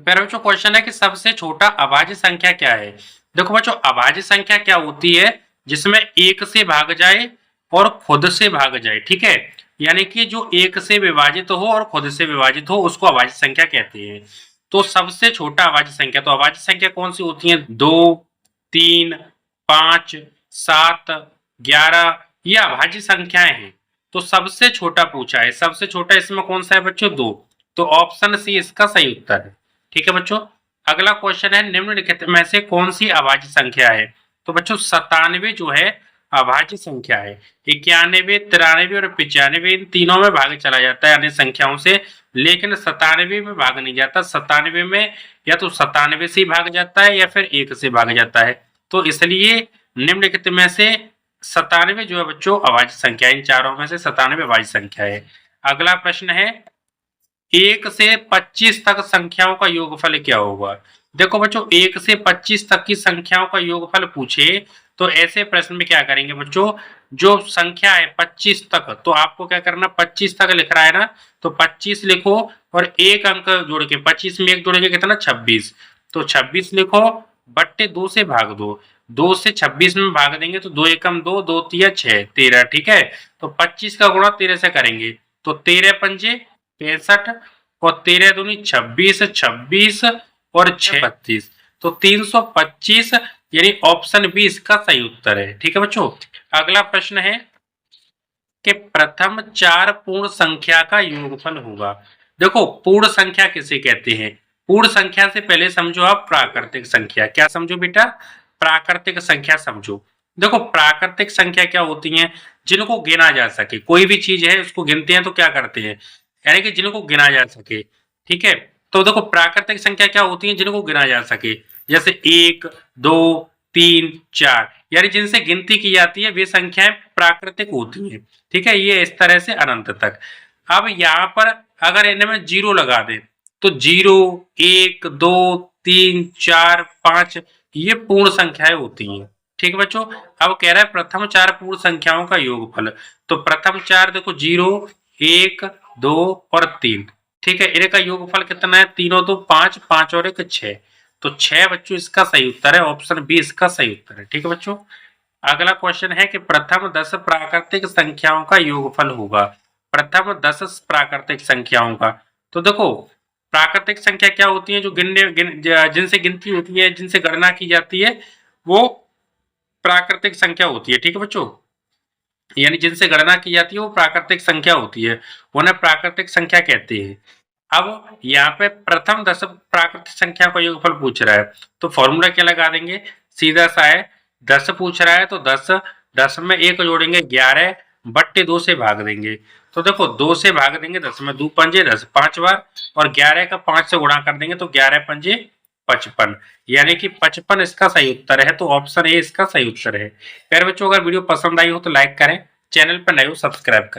मेरा बच्चों क्वेश्चन है कि सबसे छोटा अभाज्य संख्या क्या है। देखो बच्चों, अभाज्य संख्या क्या होती है, जिसमें एक से भाग जाए और खुद से भाग जाए। ठीक है, यानी कि जो एक से विभाजित हो और खुद से विभाजित हो उसको अभाज्य संख्या कहते हैं। तो सबसे छोटा अभाज्य संख्या, तो अभाज्य संख्या कौन सी होती है? 2, 3, 5, 7, 11, ये अभाज्य संख्याएं हैं। तो सबसे छोटा पूछा है, सबसे छोटा इसमें कौन सा है बच्चों? 2। तो ऑप्शन सी इसका सही उत्तर है। ठीक है बच्चों, अगला क्वेश्चन है निम्नलिखित में से कौन सी अभाज्य संख्या है? तो बच्चों 97 जो है अभाज्य संख्या है। 91, 93 और 95 इन तीनों में भाग चला जाता है अन्य संख्याओं से, लेकिन 97 में भाग नहीं जाता। 97 में या तो 97 से भाग जाता है या फिर 1 से भाग जाता है। तो इसलिए निम्नलिखित में से 97 जो है बच्चों अभाज्य संख्या, इन चारों में से 97 अभाज्य संख्या है। अगला प्रश्न है 1 से 25 तक संख्याओं का योगफल क्या होगा? देखो बच्चों, 1 से 25 तक की संख्याओं का योगफल पूछे तो ऐसे प्रश्न में क्या करेंगे बच्चों, जो संख्या है 25 तक, तो आपको क्या करना, 25 तक लिख रहा है ना, तो 25 लिखो और एक अंक जोड़ के 25 में एक जोड़ेंगे कितना? 26। तो 26 लिखो बट्टे 2 से भाग दो। 2 से 26 में भाग देंगे तो 2 एकम 2, 2 तिया 6, 13। ठीक है, तो 25 का गुणा 13 से करेंगे तो 13 पंजे 65 और 13 दूनी 26, 26 और 6 32, तो 325, यानी ऑप्शन बी इसका सही उत्तर है। ठीक है बच्चों, अगला प्रश्न है कि प्रथम 4 पूर्ण संख्या का योगफल होगा। देखो, पूर्ण संख्या किसे कहते हैं? पूर्ण संख्या से पहले समझो आप प्राकृतिक संख्या। क्या समझो बेटा? प्राकृतिक संख्या समझो। देखो, प्राकृतिक संख्या क्या होती है? जिनको गिना जा सके, कोई भी चीज है उसको गिनते हैं तो क्या करते हैं, यानी कि जिनको गिना जा सके। ठीक है, तो देखो प्राकृतिक संख्या क्या होती है? जिनको गिना जा सके, जैसे 1, 2, 3, 4, यानी जिनसे गिनती की जाती है वे संख्याएं प्राकृतिक होती हैं। ठीक है, ये इस तरह से अनंत तक। अब यहाँ पर अगर इनमें जीरो लगा दें तो 0, 1, 2, 3, 4, 5 ये पूर्ण संख्याएं होती हैं। ठीक है बच्चों, अब कह रहा है प्रथम 4 पूर्ण संख्याओं का योगफल। तो प्रथम 4 देखो 0, 1, 2 और 3। ठीक है, इनका योगफल कितना है? तीनों तो 5, 5 और 1 6। तो 6 बच्चों इसका सही उत्तर है, ऑप्शन बी इसका सही उत्तर है। ठीक है बच्चों, अगला क्वेश्चन है कि प्रथम 10 प्राकृतिक संख्याओं का योगफल होगा। प्रथम 10 प्राकृतिक संख्याओं का, तो देखो प्राकृतिक संख्या क्या होती है? जो जिनसे गिनती होती है, जिनसे गणना की जाती है, वो प्राकृतिक संख्या होती है। ठीक है बच्चों, यानी जिनसे गणना की जाती है वो प्राकृतिक संख्या होती है, उन्हें प्राकृतिक संख्या कहते हैं। अब यहाँ पे प्रथम 10 प्राकृतिक संख्या का योगफल पूछ रहा है, तो फॉर्मूला क्या लगा देंगे? सीधा सा है, 10 पूछ रहा है तो 10 में 1 जोड़ेंगे 11 बट्टे 2 से भाग देंगे। तो देखो 2 से भाग देंगे, 10 में 2 पंजे 10 5 बार, और 11 का 5 से गुणा कर देंगे तो 11 पंजे 55, यानी कि 55 इसका सही उत्तर है। तो ऑप्शन ए इसका सही उत्तर है। प्यारे बच्चों, अगर वीडियो पसंद आई हो तो लाइक करें, चैनल पर नए हो सब्सक्राइब करें।